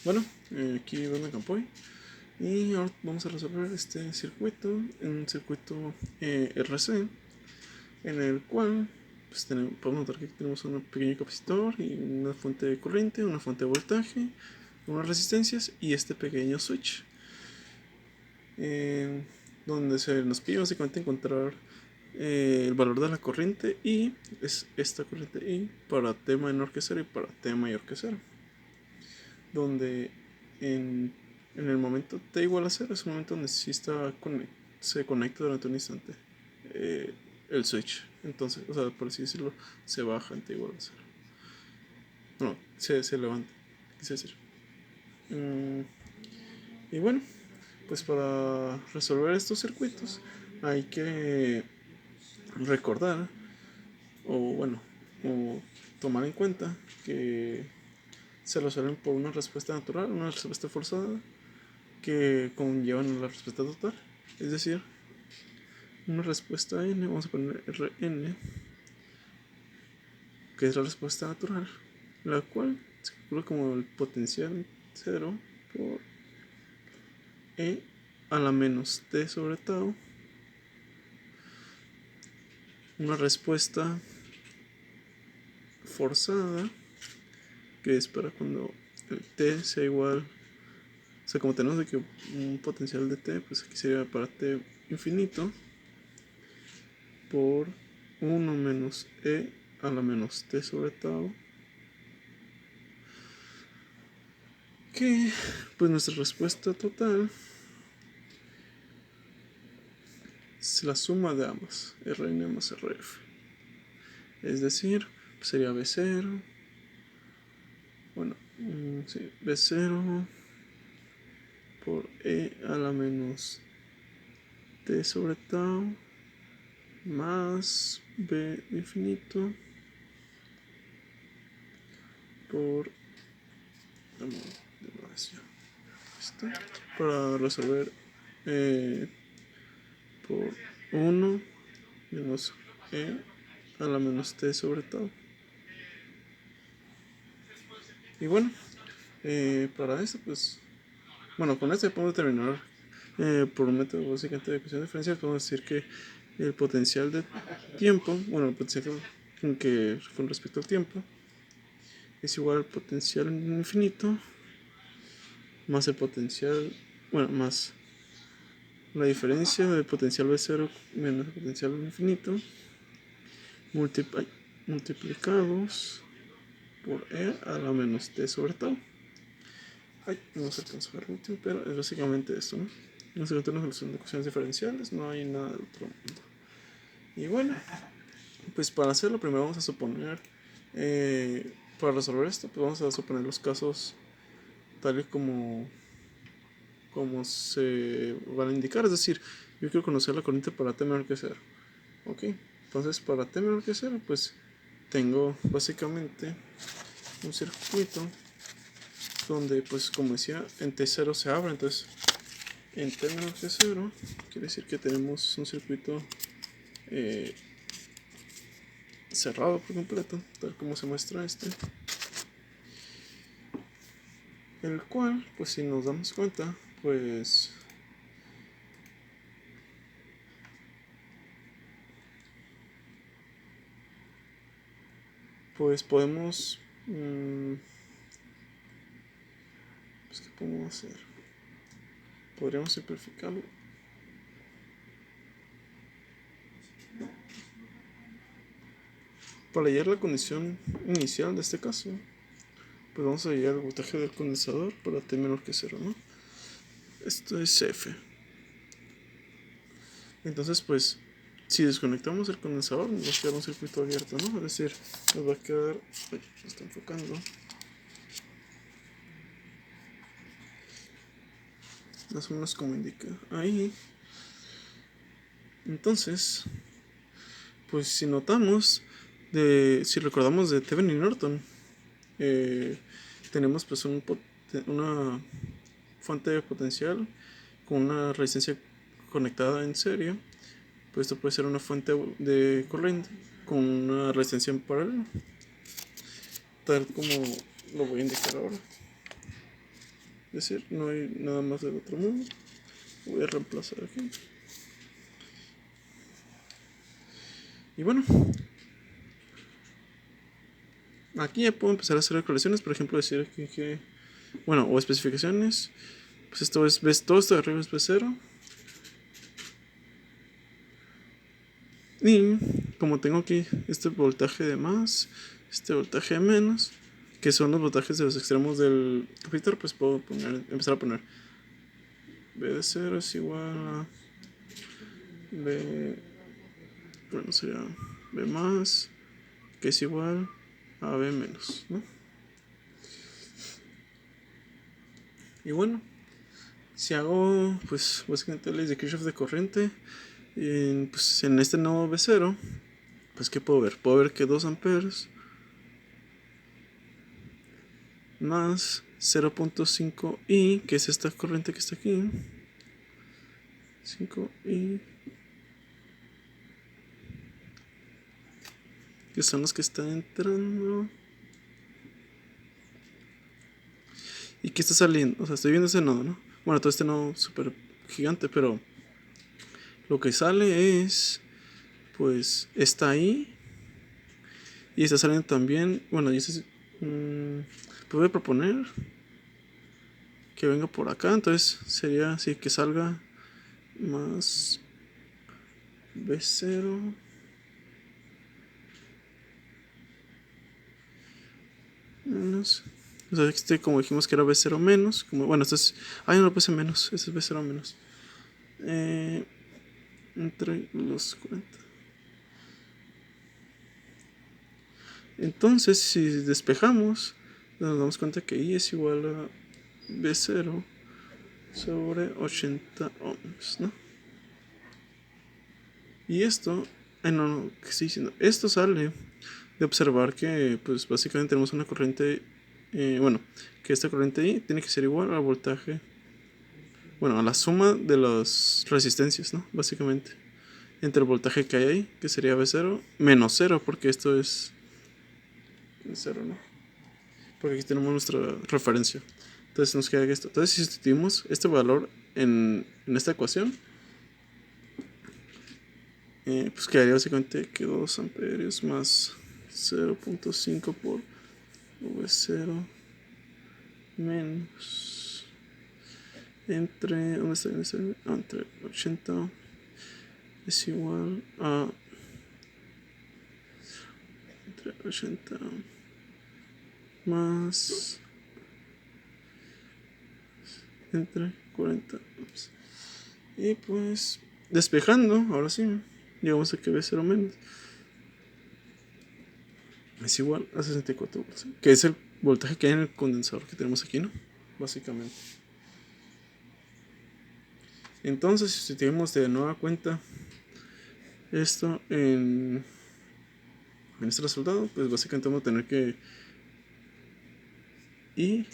Bueno, aquí Brandon Campoy y ahora vamos a resolver este circuito, un circuito RC, en el cual pues, podemos notar que aquí tenemos un pequeño capacitor y una fuente de corriente, una fuente de voltaje, unas resistencias y este pequeño switch, donde se nos pide básicamente encontrar el valor de la corriente y es esta corriente I para T menor que 0 y para T mayor que 0, donde en el momento T igual a 0 es un momento donde sí se conecta durante un instante eh, el switch. Entonces, o sea, por así decirlo, se baja en T igual a 0. No, se levanta, quise decir. Y bueno, pues para resolver estos circuitos hay que recordar, o bueno, o tomar en cuenta que se resuelven por una respuesta natural, una respuesta forzada, que conllevan la respuesta total. Es decir, una respuesta n, vamos a poner Rn, que es la respuesta natural, la cual se calcula como el potencial 0 por E a la menos t sobre tau. Una respuesta forzada, que es para cuando el t sea igual, o sea, como tenemos aquí un potencial de t, pues aquí sería para t infinito por 1 menos e a la menos t sobre tau, que pues nuestra respuesta total es la suma de ambas, Rn más Rf. Es decir, pues sería B0, bueno, sí, B0 por e a la menos t sobre tau más b infinito por para resolver por 1 menos e a la menos t sobre tau. Y bueno, para esto pues, bueno, con esto podemos determinar por un método básicamente de ecuación diferencial, podemos decir que el potencial de tiempo, bueno, el potencial que con respecto al tiempo es igual al potencial infinito más el potencial, bueno, más la diferencia del potencial B0 menos el potencial infinito multiplicados por E a la menos T sobre tau. No se alcanzó a ver el último, pero es básicamente esto, ¿no? No se encuentran una solución de ecuaciones diferenciales, no hay nada del otro mundo. Y bueno, pues para hacerlo primero vamos a suponer, para resolver esto, pues vamos a suponer los casos tal y como se van a indicar, es decir, yo quiero conocer la corriente para T menor que 0. Ok, entonces para T menor que 0, pues tengo básicamente un circuito donde, pues como decía, en T0 se abre, entonces en T menor que 0 quiere decir que tenemos un circuito cerrado por completo, tal como se muestra el cual, pues si nos damos cuenta, pues podemos pues qué podemos hacer, podríamos simplificarlo. Para hallar la condición inicial de este caso, pues vamos a hallar el voltaje del condensador para T menor que 0, ¿no? Esto es F. Entonces, pues, si desconectamos el condensador, nos va a quedar un circuito abierto, ¿no? Es decir, nos va a quedar... Ay, se está enfocando. Más o menos como indica ahí. Entonces, pues si notamos, si recordamos de Thevenin y Norton, tenemos pues una fuente de potencial con una resistencia conectada en serie. Pues esto puede ser una fuente de corriente con una resistencia en paralelo, tal como lo voy a indicar ahora. Es decir, no hay nada más del otro mundo. Voy a reemplazar aquí. Y bueno, aquí ya puedo empezar a hacer declaraciones. Por ejemplo, decir aquí que, bueno, o especificaciones. Pues esto es, todo esto de arriba es B0. Y como tengo aquí este voltaje de más, este voltaje de menos, que son los voltajes de los extremos del capacitor, pues puedo empezar a poner B de 0 es igual a B, bueno, sería B más, que es igual a B menos, ¿no? Y bueno, si hago, pues básicamente leyes de Kirchhoff de corriente, pues en este nodo B0, pues ¿qué puedo ver? Puedo ver que 2 amperes más 0.5i, que es esta corriente que está aquí, 5i, que son los que están entrando. ¿Y qué está saliendo? O sea, estoy viendo ese nodo, ¿no? Bueno, todo este nodo súper gigante, pero lo que sale es, pues, está ahí. Y está saliendo también, bueno, pues voy a proponer que venga por acá. Entonces sería así, que salga más B0 menos, o sea, este como dijimos que era B0 menos, como, bueno, esto es, no lo puse menos, este es B0 menos, entre los 40. Entonces si despejamos, nos damos cuenta que I es igual a B0 sobre 80 ohms, ¿no? Y esto, no, ¿qué estoy diciendo? Esto sale de observar que, pues básicamente tenemos una corriente, bueno, que esta corriente I tiene que ser igual al voltaje, bueno, a la suma de las resistencias, ¿no? Básicamente, entre el voltaje que hay ahí, que sería B0, menos 0, porque esto es 0, ¿no? Porque aquí tenemos nuestra referencia. Entonces nos queda esto. Entonces si sustituimos este valor en esta ecuación, pues quedaría básicamente que 2 amperios más 0.5 por V0 menos entre, ¿dónde está? Entre 80 es igual a, entre 80 más entre 40. Y pues despejando, ahora sí, llegamos a que V0 menos es igual a 64 volts, que es el voltaje que hay en el condensador que tenemos aquí, ¿no? Básicamente. Entonces, si tenemos de nueva cuenta esto en este resultado, pues básicamente vamos a tener que I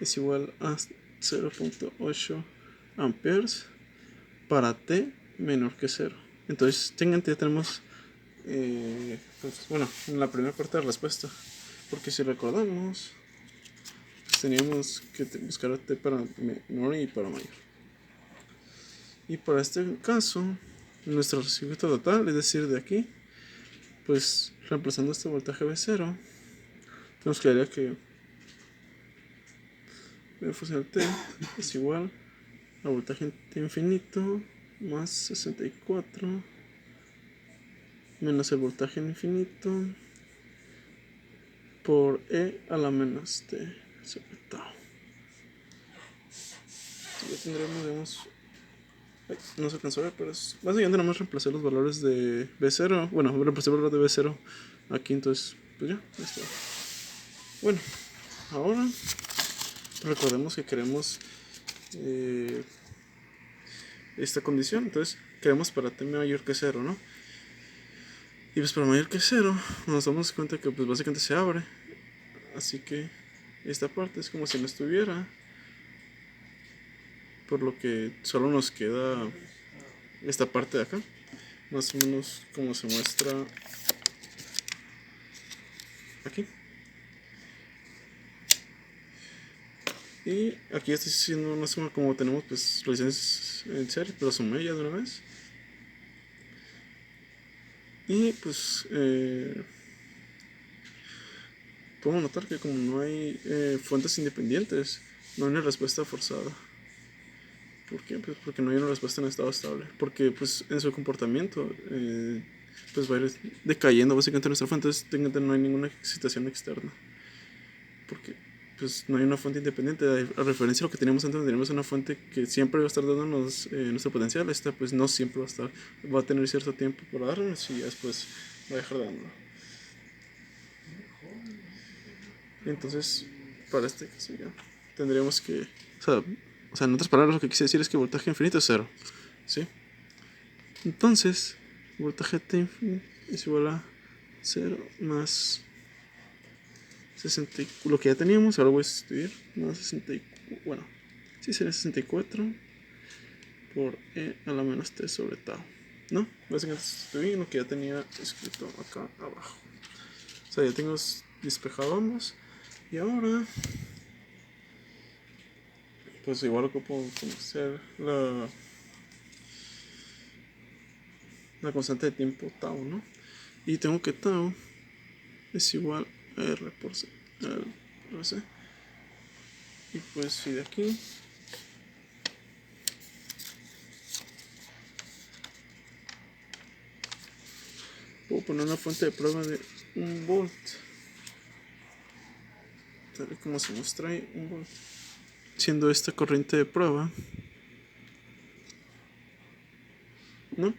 es igual a 0.8 amperes para T menor que 0. Entonces, ya tenemos, pues, bueno, en la primera parte de la respuesta. Porque si recordamos, pues teníamos que buscar a T para menor y para mayor. Y para este caso, nuestro circuito total, es decir, de aquí, pues reemplazando este voltaje B0, nos quedaría que B fusión T es igual a voltaje T infinito más 64 menos el voltaje infinito por E a la menos T sobre tau. Ya tendremos, digamos, no se alcanzó a ver, pero es básicamente nada más reemplacé los valores de B0. Bueno, reemplacé el valor de B0 aquí, entonces, pues ya está. Bueno, ahora recordemos que queremos esta condición, entonces queremos para T mayor que 0, ¿no? Y pues para mayor que 0 nos damos cuenta que pues básicamente se abre, así que esta parte es como si no estuviera, por lo que solo nos queda esta parte de acá, más o menos como se muestra aquí. Y aquí estoy haciendo una suma como tenemos pues resistencias en serie, pero sumé ya de una vez. Y pues podemos notar que como no hay fuentes independientes, no hay una respuesta forzada. ¿Por qué? Pues porque no hay una respuesta en estado estable. Porque pues en su comportamiento pues va a ir decayendo básicamente nuestra fuente. Entonces técnicamente no hay ninguna excitación externa. Porque pues no hay una fuente independiente. A referencia a lo que teníamos antes, teníamos una fuente que siempre va a estar dándonos nuestro potencial. Esta pues no siempre va a estar. Va a tener cierto tiempo para darnos y ya después va a dejar dándolo. Entonces, para este caso ya tendríamos que... O sea, en otras palabras lo que quise decir es que voltaje infinito es cero. ¿Sí? Entonces, voltaje T infinito es igual a 0 más 60, lo que ya teníamos, ahora voy a sustituir, más 64, bueno, sí sería 64 por E a la menos T sobre tau, ¿no? Básicamente sustituí lo que ya tenía escrito acá abajo. O sea, ya tengo despejado ambos. Y ahora, pues igual ocupo conocer la constante de tiempo tau, ¿no? Y tengo que tau es igual a R por C. Y pues si de aquí puedo poner una fuente de prueba de 1 volt, tal y como se muestra ahí, 1 volt, siendo esta corriente de prueba, ¿no?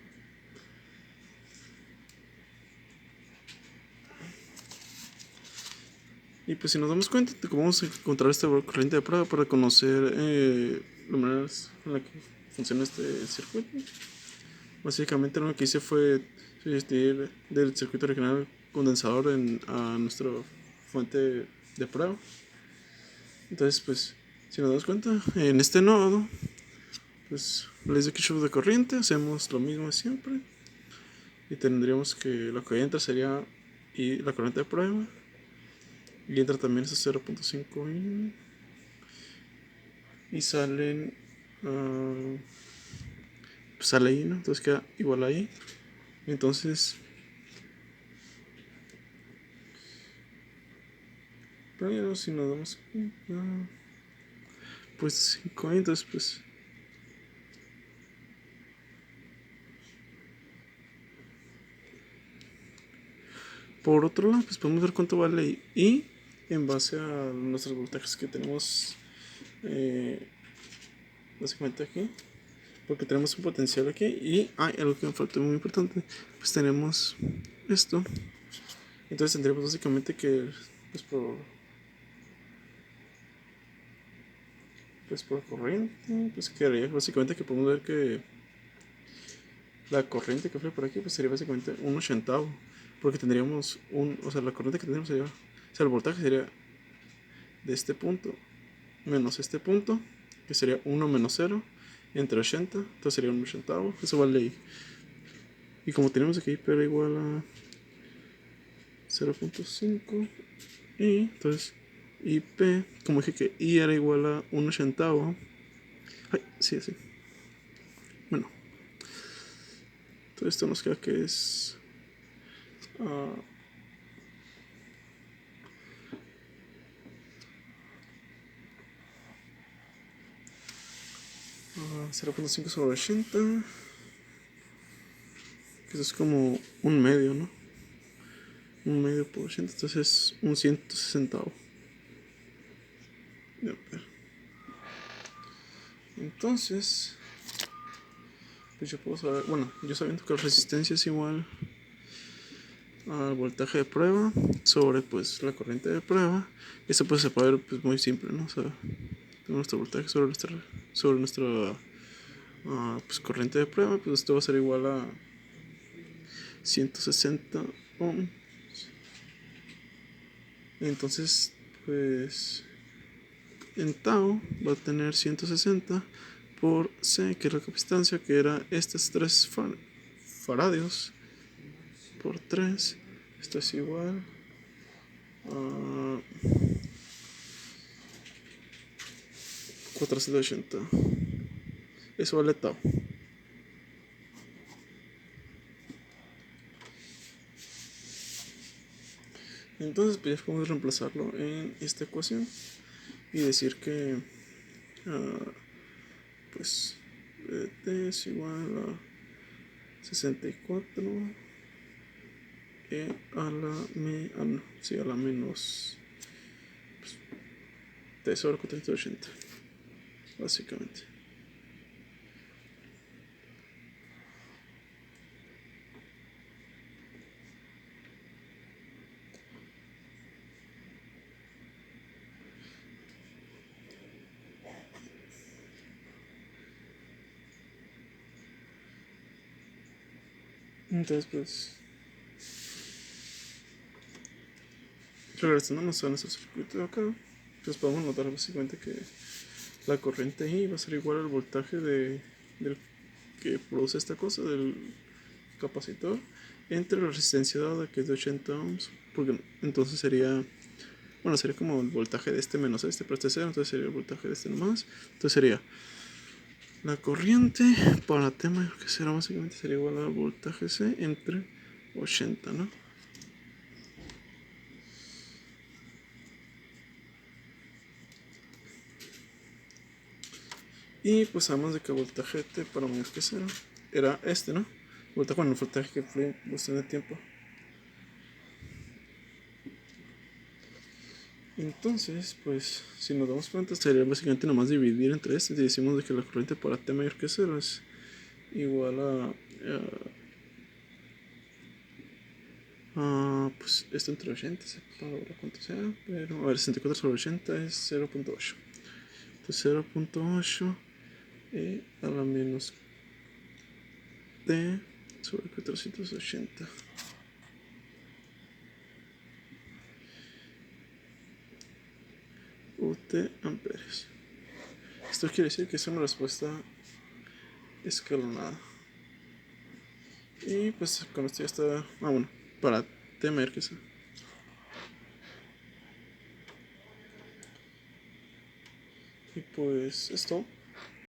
Y pues si nos damos cuenta de cómo vamos a encontrar esta corriente de prueba para conocer las maneras en las que funciona este circuito. Básicamente lo que hice fue sustituir del circuito original condensador a nuestra fuente de prueba. Entonces pues si nos damos cuenta, en este nodo pues leyes de Kirchhoff de corriente, hacemos lo mismo de siempre y tendríamos que lo que entra sería y la corriente de prueba y entra también esos 0.5 y salen pues sale ahí, ¿no? Entonces queda igual ahí. Entonces pero si nos damos cuenta pues 5 entonces pues por otro lado pues podemos ver cuánto vale I en base a nuestros voltajes que tenemos básicamente aquí, porque tenemos un potencial aquí y algo que me faltó muy importante, pues tenemos esto. Entonces tendríamos básicamente que por corriente pues quedaría básicamente que podemos ver que la corriente que fue por aquí pues sería básicamente un ochentavo, porque tendríamos o sea, la corriente que tendríamos sería, o sea, el voltaje sería de este punto menos este punto, que sería 1 menos 0 entre 80, entonces sería un ochentavo, eso vale ahí. Y como tenemos aquí pero igual a 0.5 y entonces IP, como dije que I era igual a un ochentavo, sí, así, bueno, entonces esto nos queda que es 0.5 sobre 80, que eso es como un medio, ¿no? Un medio por 80, entonces es un 160. Entonces, pues yo puedo saber, bueno, yo sabiendo que la resistencia es igual al voltaje de prueba sobre pues la corriente de prueba, eso pues se puede ver pues muy simple, ¿no? O sea, nuestro voltaje sobre nuestra pues corriente de prueba, pues esto va a ser igual a 160 ohms. Entonces, pues en tau va a tener 160 por C, que es la capacitancia, que era estos 3 faradios por 3. Esto es igual a 480. Eso vale tau. Entonces pues ya podemos reemplazarlo en esta ecuación y decir que pues t es igual a 64 a la menos pues, t sobre 480 básicamente. Entonces pues regresándonos a nuestro circuito de acá, pues podemos notar básicamente que la corriente I va a ser igual al voltaje del que produce esta cosa, del capacitor, entre la resistencia dada, que es de 80 ohms, porque entonces sería, bueno, sería como el voltaje de este menos este, pero este 0, entonces sería el voltaje de este nomás, entonces sería la corriente para T mayor que 0 básicamente sería igual al voltaje C entre 80, ¿no? Y pues sabemos de que el voltaje T para mayor que 0 era este, ¿no? Bueno, el voltaje que fue en cuestión de tiempo. Entonces, pues, si nos damos cuenta, sería básicamente nomás dividir entre este. Si decimos de que la corriente para T mayor que 0 es igual pues esto entre 80, para ver cuánto sea, pero a ver, 64 sobre 80 es 0.8. Entonces 0.8 a la menos T sobre 480. UT amperes. Esto quiere decir que es una respuesta escalonada. Y pues con esto ya está. Bueno, para temer que sea. Y pues esto.